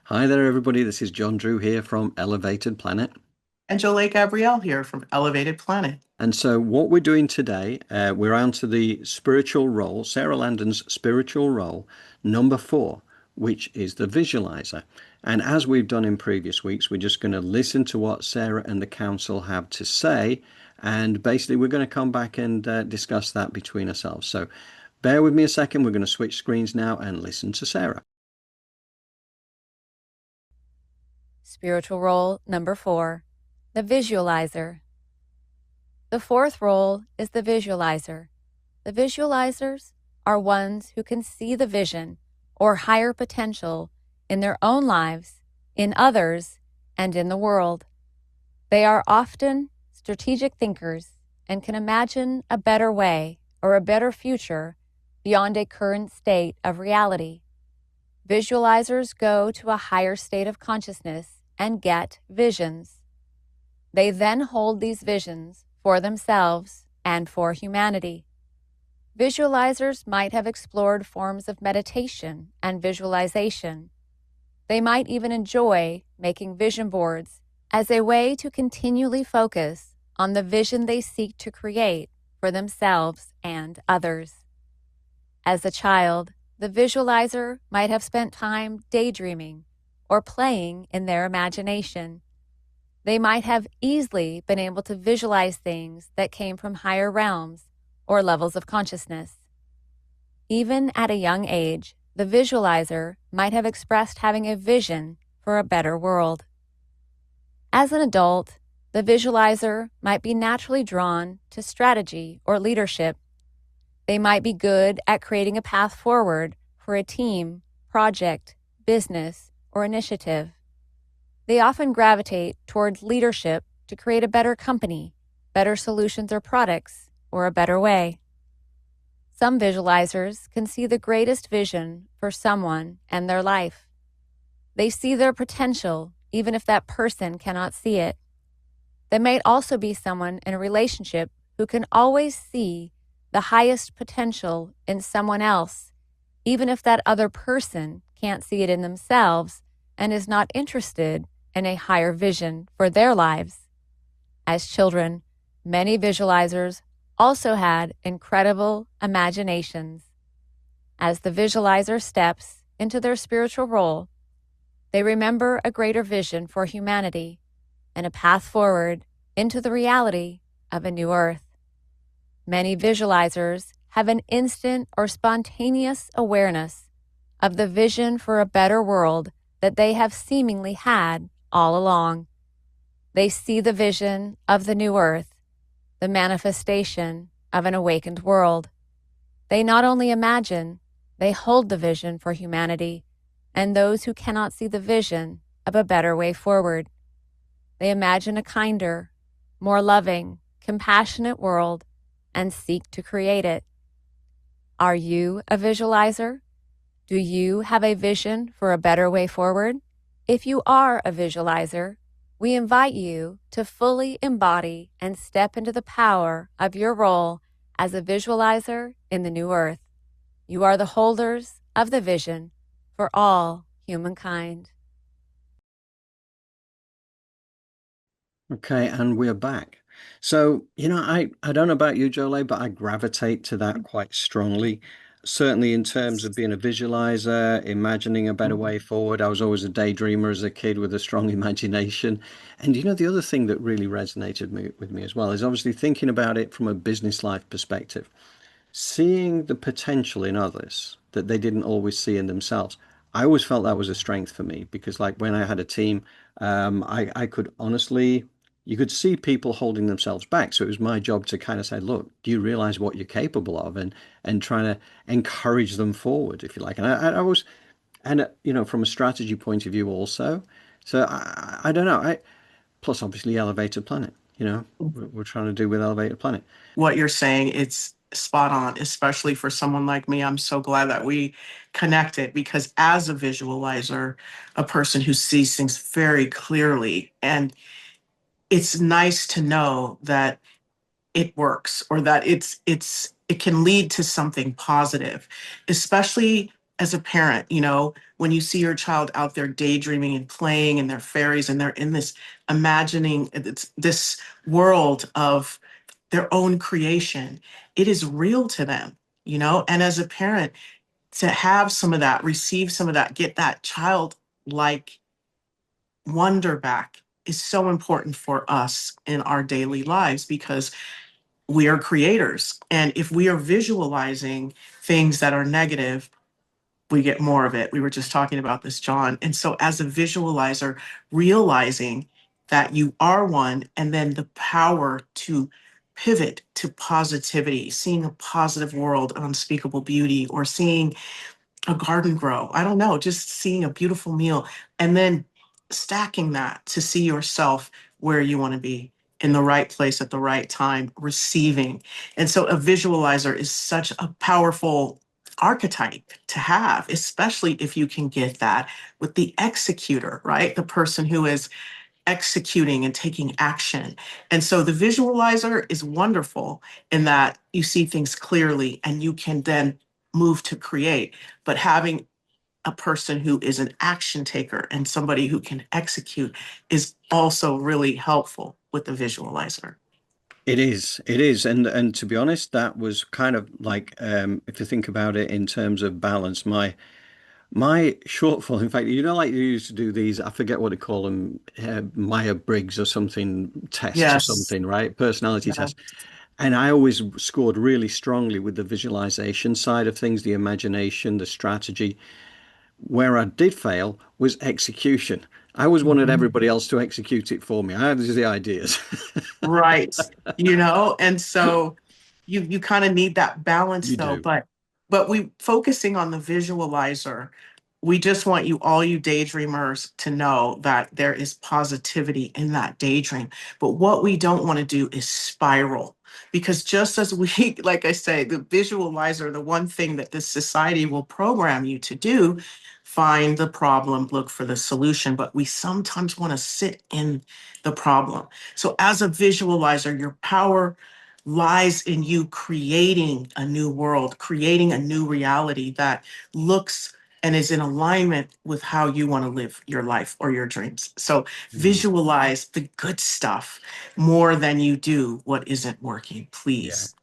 Hi there, everybody. This is John Drew here from Elevated Planet. And Jolé Gabrielle here from Elevated Planet. And so, what we're doing today, we're on to the spiritual role, Sara Landon's spiritual role, number 4, which is the visualizer. And as we've done in previous weeks, we're just going to listen to what Sara and the council have to say. And basically, we're going to come back and discuss that between ourselves. So, bear with me a second. We're going to switch screens now and listen to Sara. Spiritual role number 4, the visualizer. The fourth role is the visualizer. The visualizers are ones who can see the vision or higher potential in their own lives, in others, and in the world. They are often strategic thinkers and can imagine a better way or a better future beyond a current state of reality. Visualizers go to a higher state of consciousness and get visions. They then hold these visions for themselves and for humanity. Visualizers might have explored forms of meditation and visualization. They might even enjoy making vision boards as a way to continually focus on the vision they seek to create for themselves and others. As a child, the visualizer might have spent time daydreaming or playing in their imagination. They might have easily been able to visualize things that came from higher realms or levels of consciousness. Even at a young age, the visualizer might have expressed having a vision for a better world. As an adult, the visualizer might be naturally drawn to strategy or leadership. They might be good at creating a path forward for a team, project, business, or initiative. They often gravitate towards leadership to create a better company, better solutions or products, or a better way. Some visualizers can see the greatest vision for someone and their life. They see their potential even if that person cannot see it. They may also be someone in a relationship who can always see the highest potential in someone else, even if that other person can't see it in themselves and is not interested in a higher vision for their lives. As children, many visualizers also had incredible imaginations. As the visualizer steps into their spiritual role, they remember a greater vision for humanity and a path forward into the reality of a new earth. Many visualizers have an instant or spontaneous awareness of the vision for a better world that they have seemingly had all along. They see the vision of the new earth, the manifestation of an awakened world. They not only imagine, they hold the vision for humanity and those who cannot see the vision of a better way forward. They imagine a kinder, more loving, compassionate world and seek to create it. Are you a visualizer? Do you have a vision for a better way forward? If you are a visualizer, we invite you to fully embody and step into the power of your role as a visualizer in the new earth. You are the holders of the vision for all humankind. Okay, and we're back. So, I don't know about you, Jolé, but I gravitate to that quite strongly. Certainly in terms of being a visualizer, imagining a better way forward. I was always a daydreamer as a kid with a strong imagination. And the other thing that really resonated with me as well is obviously thinking about it from a business life perspective, seeing the potential in others that they didn't always see in themselves. I always felt that was a strength for me because, like, when I had a team, I could honestly, you could see people holding themselves back. So it was my job to kind of say, look, do you realize what you're capable of? And trying to encourage them forward, if you like. And I was, and from a strategy point of view also. So I don't know. Plus obviously Elevated Planet, we're trying to do with Elevated Planet. What you're saying, it's spot on, especially for someone like me. I'm so glad that we connected because as a visualizer, a person who sees things very clearly, and it's nice to know that it works or that it can lead to something positive, especially as a parent, when you see your child out there daydreaming and playing and they're fairies and they're in this imagining this world of their own creation, it is real to them, and as a parent, to have some of that, receive some of that, get that child like wonder back is so important for us in our daily lives because we are creators. And if we are visualizing things that are negative, we get more of it. We were just talking about this, John. And so, as a visualizer, realizing that you are one, and then the power to pivot to positivity, seeing a positive world, unspeakable beauty, or seeing a garden grow. I don't know, just seeing a beautiful meal and then stacking that to see yourself where you want to be in the right place at the right time, receiving. And so a visualizer is such a powerful archetype to have, especially if you can get that with the executor, right? The person who is executing and taking action. And so the visualizer is wonderful in that you see things clearly and you can then move to create. But having a person who is an action taker and somebody who can execute is also really helpful with the visualizer. It is, and to be honest, that was kind of like if you think about it in terms of balance, my shortfall, in fact, like you used to do these, I forget what they call them, Myers-Briggs or something, tests or Yes. something, right? Personality Yeah. tests. And I always scored really strongly with the visualization side of things, the imagination, the strategy. Where I did fail was execution. I always wanted Mhm. everybody else to execute it for me. I had the ideas. Right. And so you kind of need that balance You though, do. but we focusing on the visualizer, we just want you daydreamers to know that there is positivity in that daydream. But what we don't want to do is spiral. Because just as we, like I say, the visualizer, the one thing that this society will program you to do, find the problem, look for the solution. But we sometimes want to sit in the problem. So, as a visualizer, your power lies in you creating a new world, creating a new reality that looks and is in alignment with how you want to live your life or your dreams. So, Mm, visualize the good stuff more than you do what isn't working, yeah. please.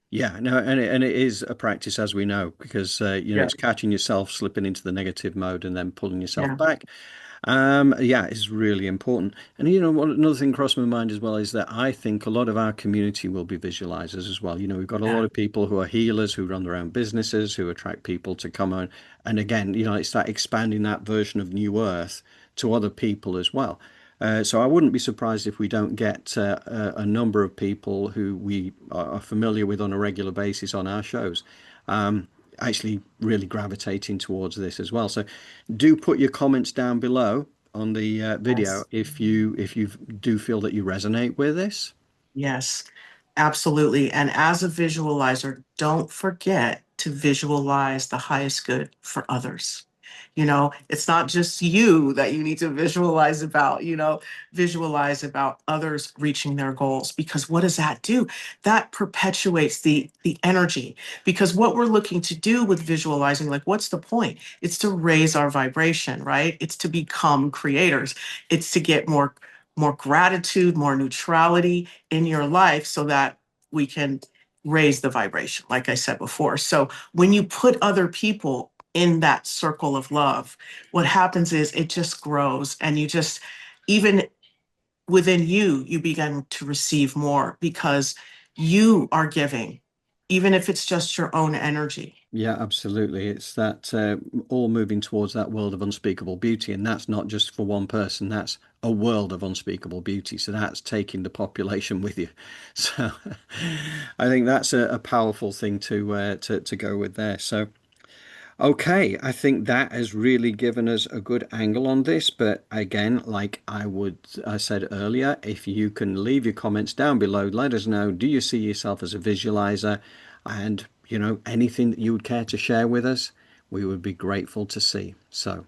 Yeah, no, and it is a practice as we know because Yeah, it's catching yourself slipping into the negative mode and then pulling yourself yeah, back. Yeah, it's really important. And another thing crossed my mind as well is that I think a lot of our community will be visualizers as well. We've got a lot yeah, of people who are healers, who run their own businesses, who attract people to come on. And again, it's that expanding that version of New Earth to other people as well. So I wouldn't be surprised if we don't get a number of people who we are familiar with on a regular basis on our shows. Actually really gravitating towards this as well. So do put your comments down below on the video yes. if you do feel that you resonate with this. Yes, absolutely. And as a visualizer, don't forget to visualize the highest good for others. It's not just you that you need to visualize about, visualize about others reaching their goals. Because what does that do? That perpetuates the energy. Because what we're looking to do with visualizing, like, what's the point? It's to raise our vibration, right? It's to become creators. It's to get more gratitude, more neutrality in your life so that we can raise the vibration, like I said before. So when you put other people in that circle of love, what happens is it just grows and you just, even within you, you begin to receive more because you are giving, even if it's just your own energy. Yeah, absolutely. It's that all moving towards that world of unspeakable beauty, and that's not just for one person. That's a world of unspeakable beauty. So that's taking the population with you. So I think that's a powerful thing to go with there. So. Okay, I think that has really given us a good angle on this. But again, like I said earlier, if you can leave your comments down below, let us know. Do you see yourself as a visualizer? And, anything that you would care to share with us, we would be grateful to see. So,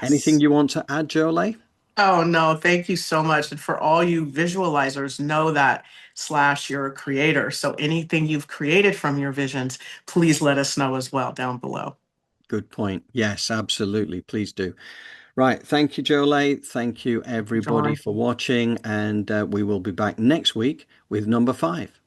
anything Yes. you want to add, Jolie? Oh, no, thank you so much. And for all you visualizers, know that slash you're a creator. So anything you've created from your visions, please let us know as well down below. Good point. Yes, absolutely. Please do. Right. Thank you, Jolene. Thank you, everybody, Joy. for watching. And we will be back next week with number 5.